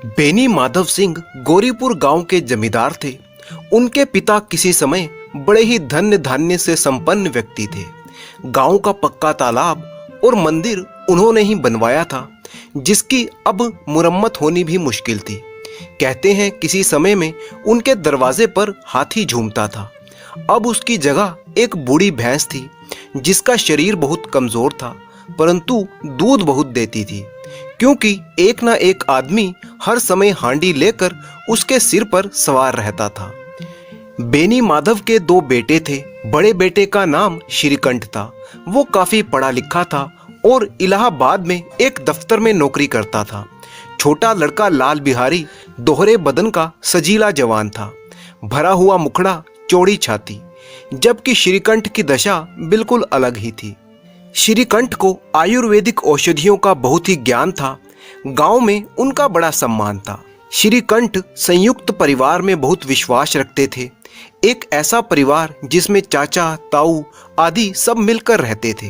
बेनी माधव सिंह गौरीपुर गांव के जमींदार थे। उनके पिता किसी समय बड़े ही धन्य धान्य से संपन्न व्यक्ति थे। गांव का पक्का तालाब और मंदिर उन्होंने ही बनवाया था, जिसकी अब मुरम्मत होनी भी मुश्किल थी। कहते हैं किसी समय में उनके दरवाजे पर हाथी झूमता था। अब उसकी जगह एक बूढ़ी भैंस थी, जिसका शरीर बहुत कमजोर था, परंतु दूध बहुत देती थी, क्योंकि एक ना एक आदमी हर समय हांडी लेकर उसके सिर पर सवार रहता था। बेनी माधव के दो बेटे थे। बड़े बेटे का नाम श्रीकंठ था। वो काफी पढ़ा लिखा था और इलाहाबाद में एक दफ्तर में नौकरी करता था। छोटा लड़का लाल बिहारी दोहरे बदन का सजीला जवान था, भरा हुआ मुखड़ा, चौड़ी छाती, जबकि श्रीकंठ की दशा बिल्कुल अलग ही थी। श्रीकंठ को आयुर्वेदिक औषधियों का बहुत ही ज्ञान था। गांव में उनका बड़ा सम्मान था। श्रीकंठ संयुक्त परिवार में बहुत विश्वास रखते थे। एक ऐसा परिवार जिसमें चाचा, ताऊ आदि सब मिलकर रहते थे।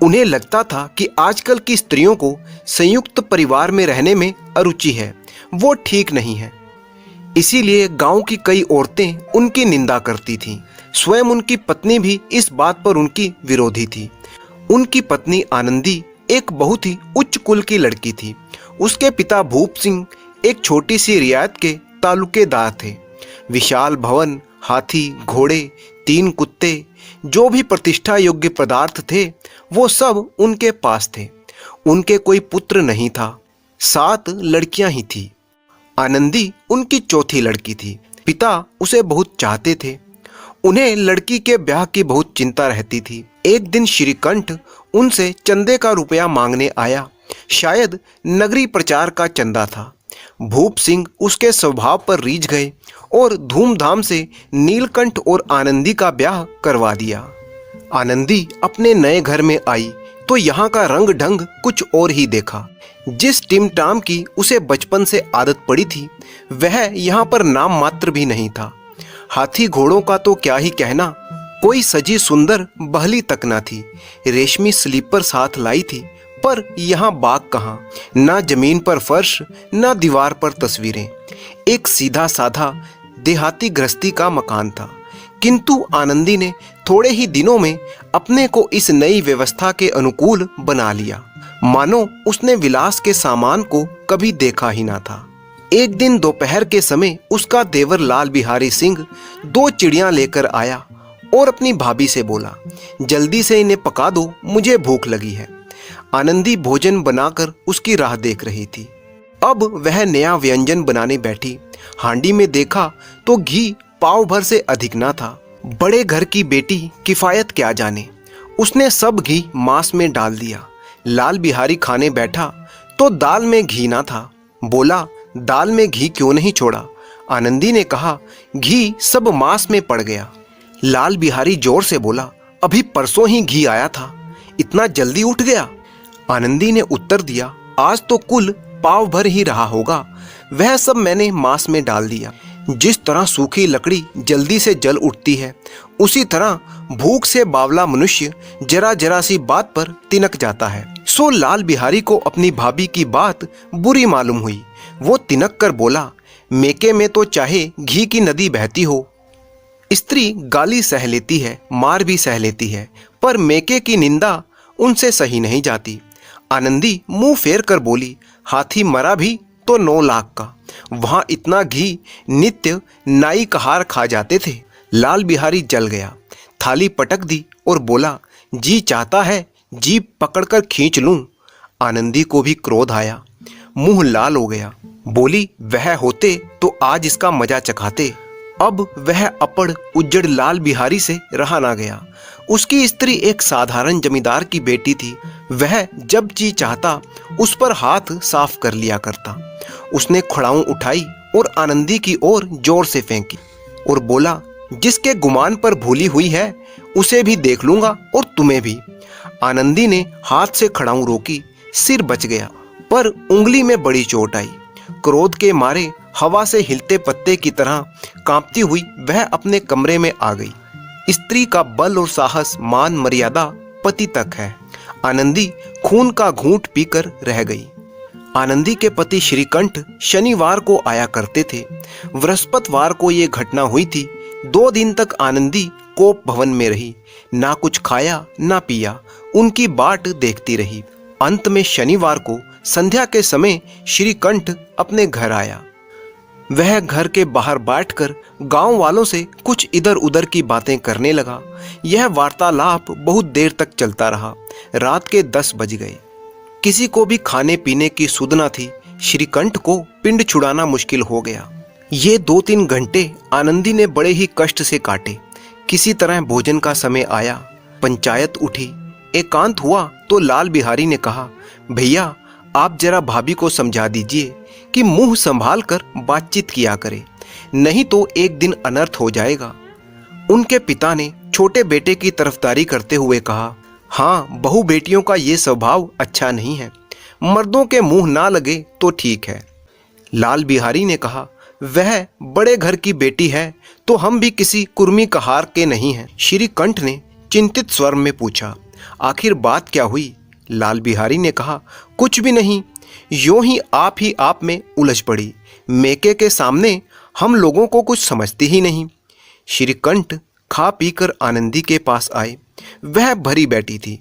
उन्हें लगता था कि आजकल की स्त्रियों को संयुक्त परिवार में रहने में अरुचि है, वो ठीक नहीं है। इसीलिए गांव की कई औरतें उनकी निंदा करती थीं। स्वयं उनकी पत्नी भी इस बात पर उनकी विरोधी थी। उनकी पत्नी आनंदी एक बहुत ही उच्च कुल की लड़की थी। उसके पिता भूप सिंह एक छोटी सी रियायत के तालुकेदार थे। विशाल भवन, हाथी, घोड़े, 3 कुत्ते, जो भी प्रतिष्ठा योग्य पदार्थ थे, वो सब उनके पास थे। उनके कोई पुत्र नहीं था, 7 लड़कियां ही थी। आनंदी उनकी चौथी लड़की थी। पिता उसे बहुत चाहते थे। उन्हें लड़की के ब्याह की बहुत चिंता रहती थी। एक दिन श्रीकंठ उनसे चंदे का रुपया मांगने आया। शायद नगरी प्रचार का चंदा था। भूप सिंह उसके स्वभाव पर रीझ गए और धूमधाम से नीलकंठ और आनंदी का ब्याह करवा दिया। आनंदी अपने नए घर में आई तो यहाँ का रंग ढंग कुछ और ही देखा। जिस टिमटाम की उसे बचपन से आदत पड़ी थी, वह यहाँ पर नाम मात्र भी नहीं था। हाथी घोड़ों का तो क्या ही कहना, कोई सजी सुंदर बहली तक ना थी। रेशमी स्लीपर साथ लाई थी, पर यहाँ बाग कहाँ, ना जमीन पर फर्श, ना दीवार पर तस्वीरें। एक सीधा साधा देहाती गृहस्थी का मकान था। किंतु आनंदी ने थोड़े ही दिनों में अपने को इस नई व्यवस्था के अनुकूल बना लिया, मानो उसने विलास के सामान को कभी देखा ही ना था। एक दिन दोपहर के समय उसका देवर लाल बिहारी सिंह 2 चिड़ियां लेकर आया और अपनी भाभी से बोला, जल्दी से इन्हें पका दो, मुझे भूख लगी है। आनंदी भोजन बनाकर उसकी राह देख रही थी। अब वह नया व्यंजन बनाने बैठी। हांडी में देखा तो घी पाव भर से अधिक ना था। बड़े घर की बेटी किफायत क्या जाने, उसने सब घी मांस में डाल दिया। लाल बिहारी खाने बैठा तो दाल में घी ना था। बोला, दाल में घी क्यों नहीं छोड़ा? आनंदी ने कहा, घी सब मांस में पड़ गया। लाल बिहारी जोर से बोला, अभी परसों ही घी आया था, इतना जल्दी उठ गया? आनंदी ने उत्तर दिया, आज तो कुल पाव भर ही रहा होगा, वह सब मैंने मांस में डाल दिया। जिस तरह सूखी लकड़ी जल्दी से जल उठती है, उसी तरह भूख से बावला मनुष्य जरा जरा सी बात पर तिनक जाता है। सो लाल बिहारी को अपनी भाभी की बात बुरी मालूम हुई। वो तिनक कर बोला, मेके में तो चाहे घी की नदी बहती हो। स्त्री गाली सह लेती है, मार भी सह लेती है, पर मेके की निंदा उनसे सही नहीं जाती। आनंदी मुंह फेर कर बोली, हाथी मरा भी तो 9 लाख का, वहां इतना घी नित्य नाई कहार खा जाते थे। लाल बिहारी जल गया, थाली पटक दी और बोला, जी चाहता है जीभ पकड़कर खींच लूं। आनंदी को भी क्रोध आया, मुंह लाल हो गया। बोली, वह होते तो आज इसका मजा चखाते। अब वह अपड़ उज्जड़ लाल बिहारी से रहा ना गया। उसकी स्त्री एक साधारण जमींदार की बेटी थी। वह जब जी चाहता उस पर हाथ साफ कर लिया करता। उसने खड़ाऊं उठाई और आनंदी की ओर जोर से फेंकी और बोला, जिसके गुमान पर भूली हुई है उसे भी देख लूंगा और तुम्हें भी। आनंदी ने हाथ से खड़ाऊं रोकी, सिर बच गया, पर उंगली में बड़ी चोट आई। क्रोध के मारे हवा से हिलते पत्ते की तरह कांपती हुई वह अपने कमरे में आ गई। स्त्री का बल और साहस, मान मर्यादा पति तक है। आनंदी खून का घूंट पीकर रह गई। आनंदी के पति श्रीकंठ शनिवार को आया करते थे। बृहस्पतिवार को ये घटना हुई थी। 2 दिन तक आनंदी कोप भवन में रही, ना कुछ खाया ना पिया, उनकी बाट देखती रही। अंत में शनिवार को संध्या के समय श्रीकंठ अपने घर आया। वह घर के बाहर बैठकर गांव वालों से कुछ इधर उधर की बातें करने लगा। यह वार्तालाप बहुत देर तक चलता रहा। रात के 10 बज गए। किसी को भी खाने पीने की सुध न थी। श्रीकंठ को पिंड छुड़ाना मुश्किल हो गया। ये 2-3 घंटे आनंदी ने बड़े ही कष्ट से काटे। किसी तरह भोजन का समय आया। पंचायत उठी, एकांत हुआ तो लाल बिहारी ने कहा, भैया आप जरा भाभी को समझा दीजिए कि मुंह संभाल कर बातचीत किया करे, नहीं तो एक दिन अनर्थ हो जाएगा। उनके पिता ने छोटे बेटे की तरफदारी करते हुए कहा, हाँ, बहू बेटियों का ये स्वभाव अच्छा नहीं है। मर्दों के मुंह ना लगे तो ठीक है। लाल बिहारी ने कहा, वह बड़े घर की बेटी है तो हम भी किसी कुर्मी कहार के नहीं हैं। श्रीकंठ ने चिंतित स्वर में पूछा, आखिर बात क्या हुई? लाल बिहारी ने कहा, कुछ भी नहीं, यूं ही आप में उलझ पड़ी। मेके के सामने हम लोगों को कुछ समझती ही नहीं। श्रीकंठ खा पीकर आनंदी के पास आए। वह भरी बैठी थी।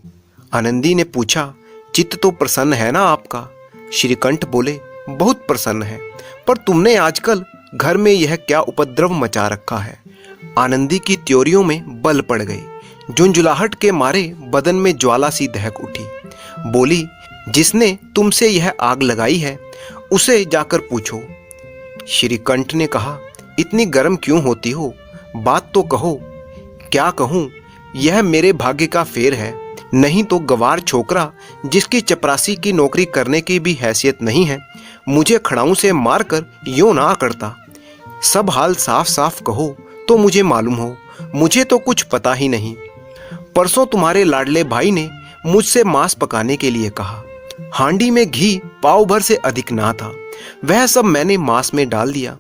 आनंदी ने पूछा, चित्त तो प्रसन्न है ना आपका? श्रीकंठ बोले, बहुत प्रसन्न है, पर तुमने आजकल घर में यह क्या उपद्रव मचा रखा है? आनंदी की त्योरियों में बल पड़ गई। झुंझुलाहट के मारे बदन में ज्वाला सी दहक उठी। बोली, जिसने तुमसे यह आग लगाई है उसे जाकर पूछो। श्रीकंठ ने कहा, इतनी गर्म क्यों होती हो? बात तो कहो। क्या कहूँ, यह मेरे भाग्य का फेर है, नहीं तो गवार छोकरा जिसकी चपरासी की नौकरी करने की भी हैसियत नहीं है, मुझे खड़ाऊं से मारकर यूं ना करता। सब हाल साफ साफ कहो तो मुझे मालूम हो, मुझे तो कुछ पता ही नहीं। परसों तुम्हारे लाडले भाई ने मुझसे मांस पकाने के लिए कहा। हांडी में घी पाव भर से अधिक ना था। वह सब मैंने मांस में डाल दिया।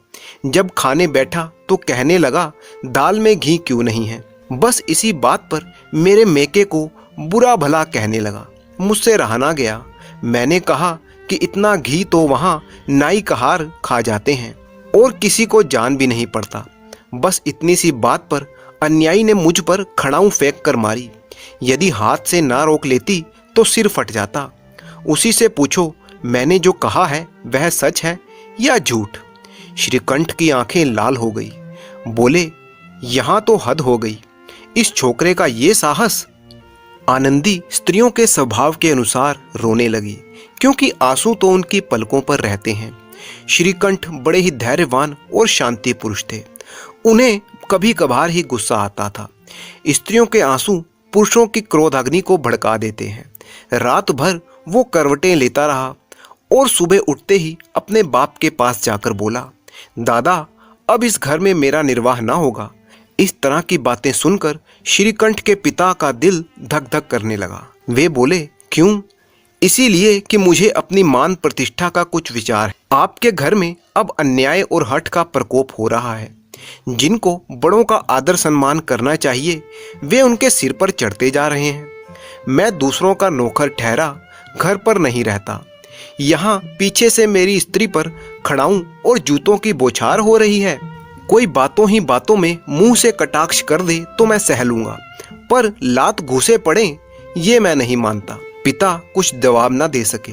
जब खाने बैठा तो कहने लगा, दाल में घी क्यों नहीं है? बस इसी बात पर मेरे मेके को बुरा भला कहने लगा। मुझसे रहा ना गया। मैंने कहा कि इतना घी तो वहाँ नाई कहार खा जाते हैं और किसी को जान भी नहीं पड़ता। बस इतनी सी बात पर अन्यायी ने मुझ पर खड़ाऊं फेंक कर मारी। यदि हाथ से ना रोक लेती तो सिर फट जाता। उसी से पूछो, मैंने जो कहा है वह सच है या झूठ? श्रीकंठ की आंखें लाल हो गई। बोले, यहां तो हद हो गई, इस छोकरे का ये साहस। आनंदी स्त्रियों के स्वभाव के अनुसार रोने लगी, क्योंकि आंसू तो उनकी पलकों पर रहते हैं। श्रीकंठ बड़े ही धैर्यवान और शांति पुरुष थे। उन्हें कभी कभार ही गुस्सा आता था। स्त्रियों के आंसू पुरुषों की क्रोधाग्नि को भड़का देते हैं। रात भर वो करवटें लेता रहा और सुबह उठते ही अपने बाप के पास जाकर बोला, दादा, अब इस घर में मेरा निर्वाह ना होगा। इस तरह की बातें सुनकर श्रीकंठ के पिता का दिल धक धक करने लगा। वे बोले, क्यों? इसीलिए कि मुझे अपनी मान प्रतिष्ठा का कुछ विचार है। आपके घर में अब अन्याय और हठ का प्रकोप हो रहा है। जिनको बड़ों का आदर सम्मान करना चाहिए वे उनके सिर पर चढ़ते जा रहे हैं। मैं दूसरों का नौकर ठहरा घर पर नहीं रहता। यहाँ पीछे से मेरी स्त्री पर खड़ाऊं और जूतों की बौछार हो रही है। कोई बातों ही बातों में मुंह से कटाक्ष कर दे तो मैं सह लूंगा, पर लात घूसे पड़े ये मैं नहीं मानता। पिता कुछ जवाब न दे सके।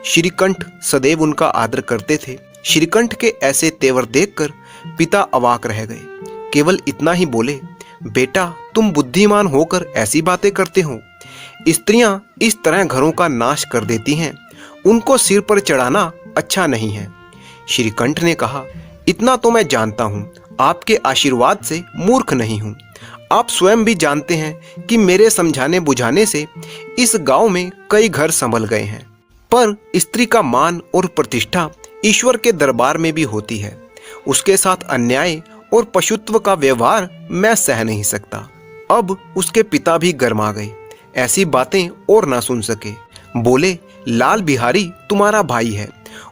श्रीकंठ सदैव उनका आदर करते थे। श्रीकंठ के ऐसे तेवर देखकर पिता अवाक रह गए। केवल इतना ही बोले, बेटा, तुम बुद्धिमान होकर ऐसी बातें करते हो। स्त्रियां इस तरह घरों का नाश कर देती हैं, उनको सिर पर चढ़ाना अच्छा नहीं है। श्रीकंठ ने कहा, इतना तो मैं जानता हूँ, आपके आशीर्वाद से मूर्ख नहीं हूँ। आप स्वयं भी जानते हैं कि मेरे समझाने बुझाने से इस गांव में कई घर संभल गए हैं। पर स्त्री का मान और प्रतिष्ठा ईश्वर के दरबार में भी होती है। उसके साथ अन्याय और पशुत्व का व्यवहार मैं सह नहीं सकता। अब उसके पिता भी गर्मा गए, ऐसी बातें और ना सुन सके। बोले, लाल बिहारी तुम्हारा भाई है,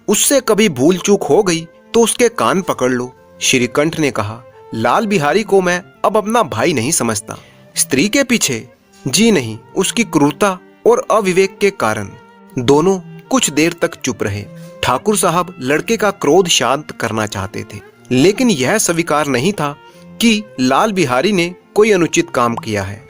उससे कभी भूल चूक हो गई तो उसके कान पकड़ लो। श्रीकंठ ने कहा, लाल बिहारी को मैं अब अपना भाई नहीं समझता। स्त्री के पीछे? जी नहीं, उसकी क्रूरता और अविवेक के कारण। दोनों कुछ देर तक चुप रहे। ठाकुर साहब लड़के का क्रोध शांत करना चाहते थे, लेकिन यह स्वीकार नहीं था कि लाल बिहारी ने कोई अनुचित काम किया है।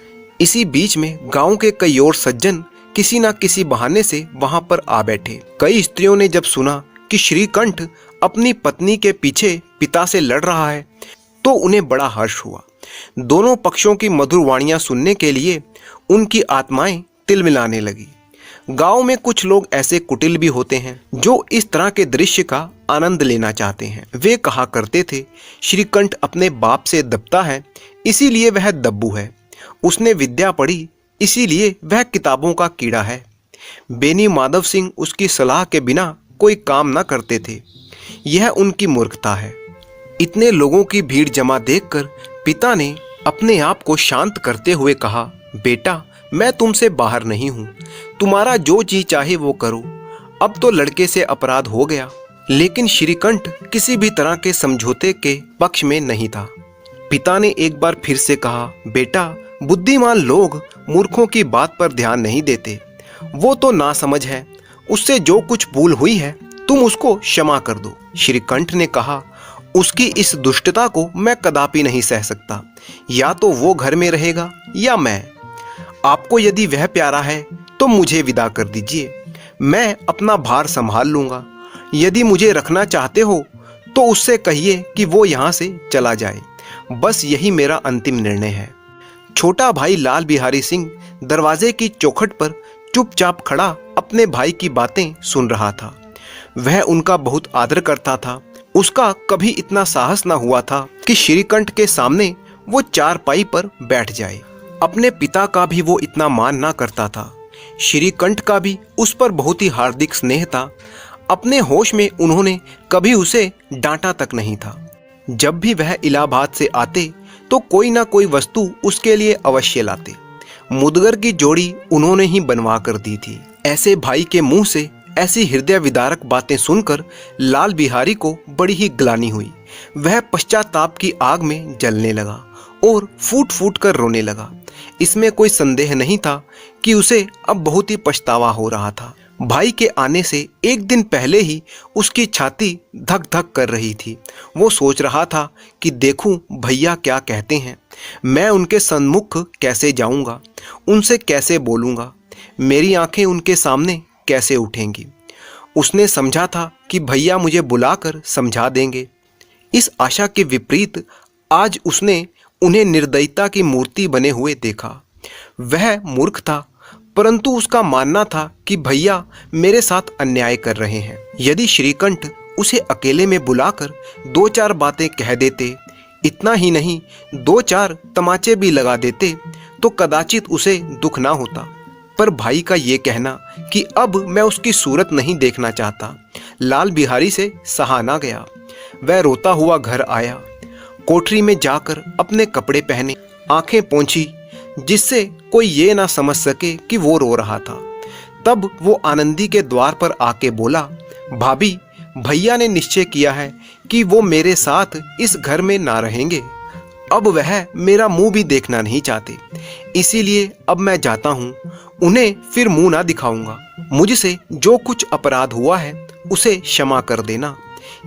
इसी बीच में गांव के कई और सज्जन किसी न किसी बहाने से वहां पर आ बैठे। कई स्त्रियों ने जब सुना कि श्रीकंठ अपनी पत्नी के पीछे पिता से लड़ रहा है तो उन्हें बड़ा हर्ष हुआ। दोनों पक्षों की मधुर वाणियां सुनने के लिए उनकी आत्माएं तिलमिलाने लगी। गांव में कुछ लोग ऐसे कुटिल भी होते हैं जो इस तरह के दृश्य का आनंद लेना चाहते हैं। वे कहा करते थे, श्रीकंठ अपने बाप से दबता है इसीलिए वह दब्बू है, उसने विद्या पढ़ी इसीलिए वह किताबों का कीड़ा है। बेनी माधव सिंह उसकी सलाह के बिना कोई काम न करते थे, यह उनकी मूर्खता है। इतने लोगों की भीड़ जमा देखकर पिता ने अपने आप को शांत करते हुए कहा, बेटा मैं तुमसे बाहर नहीं हूँ, तुम्हारा जो जी चाहे वो करो। अब तो लड़के से अपराध हो गया, लेकिन श्रीकंठ किसी भी तरह के समझौते के पक्ष में नहीं था। पिता ने एक बार फिर से कहा, बेटा बुद्धिमान लोग मूर्खों की बात पर ध्यान नहीं देते, वो तो नासमझ है, उससे जो कुछ भूल हुई है तुम उसको क्षमा कर दो। श्रीकंठ ने कहा, उसकी इस दुष्टता को मैं कदापि नहीं सह सकता, या तो वो घर में रहेगा या मैं। आपको यदि वह प्यारा है तो मुझे विदा कर दीजिए, मैं अपना भार संभाल लूंगा। यदि मुझे रखना चाहते हो तो उससे कहिए कि वो यहाँ से चला जाए, बस यही मेरा अंतिम निर्णय है। छोटा भाई लाल बिहारी सिंह दरवाजे की चौखट पर चुपचाप खड़ा अपने भाई की बातें सुन रहा था। वह उनका बहुत आदर करता था। उसका कभी इतना साहस न हुआ था कि श्रीकंठ के सामने वो चारपाई पर बैठ जाए। अपने पिता का भी वो इतना मान ना करता था। श्रीकंठ का भी उस पर बहुत ही हार्दिक स्नेह था। अपने होश में उन्होंने कभी उसे डांटा तक नहीं था। जब भी वह इलाहाबाद से आते तो कोई ना कोई वस्तु उसके लिए अवश्य लाते। मुदगर की जोड़ी उन्होंने ही बनवा कर दी थी। ऐसे भाई के मुंह से ऐसी हृदय विदारक बातें सुनकर लाल बिहारी को बड़ी ही ग्लानि हुई। वह पश्चाताप की आग में जलने लगा और फूट फूट कर रोने लगा। इसमें कोई संदेह नहीं था कि उसे अब बहुत ही पछतावा हो रहा था। भाई के आने से एक दिन पहले ही उसकी छाती धक धक कर रही थी। वो सोच रहा था कि देखूं भैया क्या कहते हैं, मैं उनके सन्मुख कैसे जाऊंगा, उनसे कैसे बोलूंगा, मेरी आंखें उनके सामने कैसे उठेंगी। उसने समझा था कि भैया मुझे बुलाकर समझा देंगे। इस आशा के विपरीत आज उसने उन्हें निर्दयता की मूर्ति बने हुए देखा। वह मूर्ख था, परंतु उसका मानना था कि भैया मेरे साथ अन्याय कर रहे हैं। यदि श्रीकंठ उसे अकेले में बुलाकर दो चार बातें कह देते, इतना ही नहीं दो चार तमाचे भी लगा देते, तो कदाचित उसे दुख ना होता। पर भाई का ये कहना कि अब मैं उसकी सूरत नहीं देखना चाहता, लाल बिहारी से सहा ना गया। वह रोता हुआ घर आया। कोठरी में जाकर अपने कपड़े पहने, आंखें पोंछी, जिससे कोई ये ना समझ सके कि वो रो रहा था। तब वो आनंदी के द्वार पर आके बोला, भाभी भैया ने निश्चय किया है कि वो मेरे साथ इस घर में ना रहेंगे। अब वह मेरा मुंह भी देखना नहीं चाहते, इसीलिए अब मैं जाता हूँ, उन्हें फिर मुंह ना दिखाऊंगा। मुझसे जो कुछ अपराध हुआ है उसे क्षमा कर देना।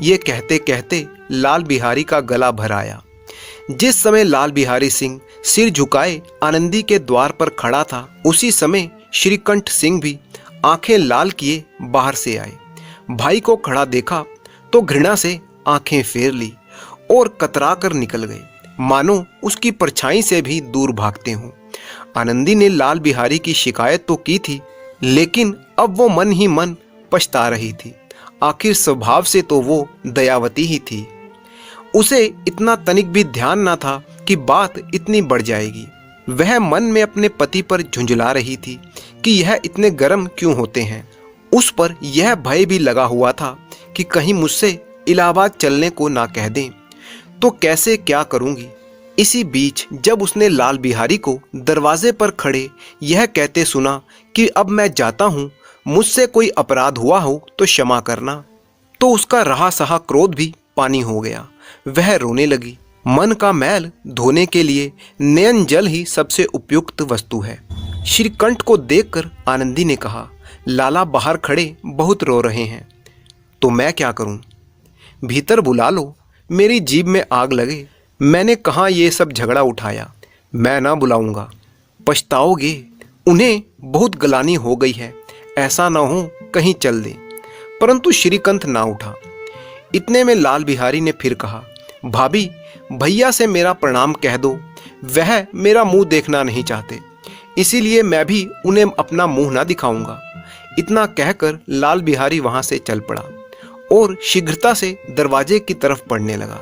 ये कहते कहते लाल बिहारी का गला भर आया। जिस समय लाल बिहारी सिंह सिर झुकाए आनंदी के द्वार पर खड़ा था, उसी समय श्रीकंठ सिंह भी आंखें लाल किए बाहर से आए। भाई को खड़ा देखा तो घृणा से आंखें फेर ली और कतरा कर निकल गए, मानो उसकी परछाई से भी दूर भागते हों। आनंदी ने लाल बिहारी की शिकायत तो की थी, लेकिन अब वो मन ही मन पछता रही थी। आखिर स्वभाव से तो वो दयावती ही थी। उसे इतना तनिक भी ध्यान ना था कि बात इतनी बढ़ जाएगी। वह मन में अपने पति पर झुंझला रही थी कि यह इतने गर्म क्यों होते हैं। उस पर यह भय भी लगा हुआ था कि कहीं मुझसे इलाहाबाद चलने को ना कह दें तो कैसे क्या करूंगी। इसी बीच जब उसने लाल बिहारी को दरवाजे पर खड़े यह कहते सुना कि अब मैं जाता हूँ, मुझसे कोई अपराध हुआ हो तो क्षमा करना, तो उसका रहा सहा क्रोध भी पानी हो गया। वह रोने लगी। मन का मैल धोने के लिए नयन जल ही सबसे उपयुक्त वस्तु है। श्रीकंठ को देखकर आनंदी ने कहा, लाला बाहर खड़े बहुत रो रहे हैं, तो मैं क्या करूं? भीतर बुला लो, मेरी जीभ में आग लगे। मैंने कहाँ ये सब झगड़ा उठाया। मैं ना बुलाऊंगा, पछताओगे। उन्हें बहुत गलानी हो गई है, ऐसा ना हो कहीं चल दे। परंतु श्रीकंठ ना उठा। इतने में लाल बिहारी ने फिर कहा, भाभी, भैया से मेरा प्रणाम कह दो। वह मेरा मुंह देखना नहीं चाहते, इसीलिए मैं भी उन्हें अपना मुंह ना दिखाऊंगा। इतना कहकर लाल बिहारी वहां से चल पड़ा और शीघ्रता से दरवाजे की तरफ बढ़ने लगा।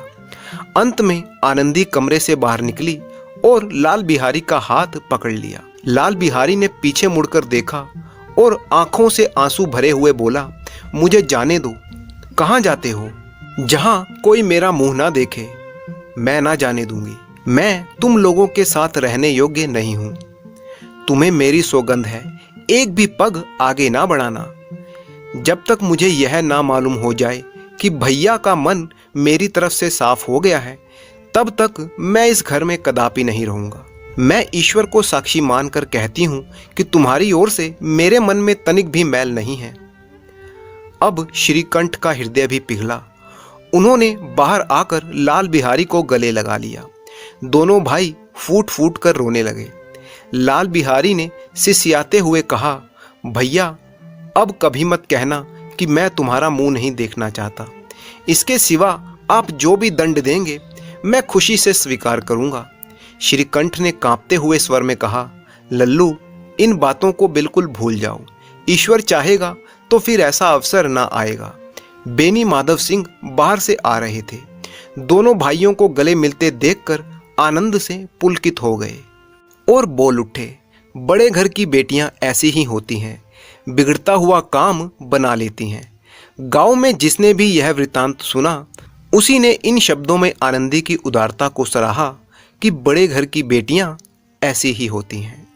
अंत में आनंदी कमरे से बाहर निकली और लाल बिहारी का हाथ पकड़ लिया। लाल बिहारी ने पीछे मुड़कर देखा और आंखों से आंसू भरे हुए बोला, मुझे जाने दो। कहाँ जाते हो? जहां कोई मेरा मुंह ना देखे। मैं ना जाने दूंगी। मैं तुम लोगों के साथ रहने योग्य नहीं हूं। तुम्हें मेरी सौगंध है, एक भी पग आगे ना बढ़ाना। जब तक मुझे यह ना मालूम हो जाए कि भैया का मन मेरी तरफ से साफ हो गया है, तब तक मैं इस घर में कदापि नहीं रहूंगा। मैं ईश्वर को साक्षी मानकर कहती हूं कि तुम्हारी ओर से मेरे मन में तनिक भी मैल नहीं है। अब श्रीकंठ का हृदय भी पिघला। उन्होंने बाहर आकर लाल बिहारी को गले लगा लिया। दोनों भाई फूट फूट कर रोने लगे। लाल बिहारी ने सिसयाते हुए कहा, भैया, अब कभी मत कहना कि मैं तुम्हारा मुंह नहीं देखना चाहता। इसके सिवा आप जो भी दंड देंगे मैं खुशी से स्वीकार करूंगा। श्रीकंठ ने कांपते हुए स्वर में कहा, लल्लू, इन बातों को बिल्कुल भूल जाओ। ईश्वर चाहेगा तो फिर ऐसा अवसर ना आएगा। बेनी माधव सिंह बाहर से आ रहे थे। दोनों भाइयों को गले मिलते देखकर आनंद से पुलकित हो गए और बोल उठे, बड़े घर की बेटियां ऐसी ही होती हैं, बिगड़ता हुआ काम बना लेती हैं। गांव में जिसने भी यह वृतांत सुना, उसी ने इन शब्दों में आनंदी की उदारता को सराहा कि बड़े घर की बेटियां ऐसी ही होती हैं।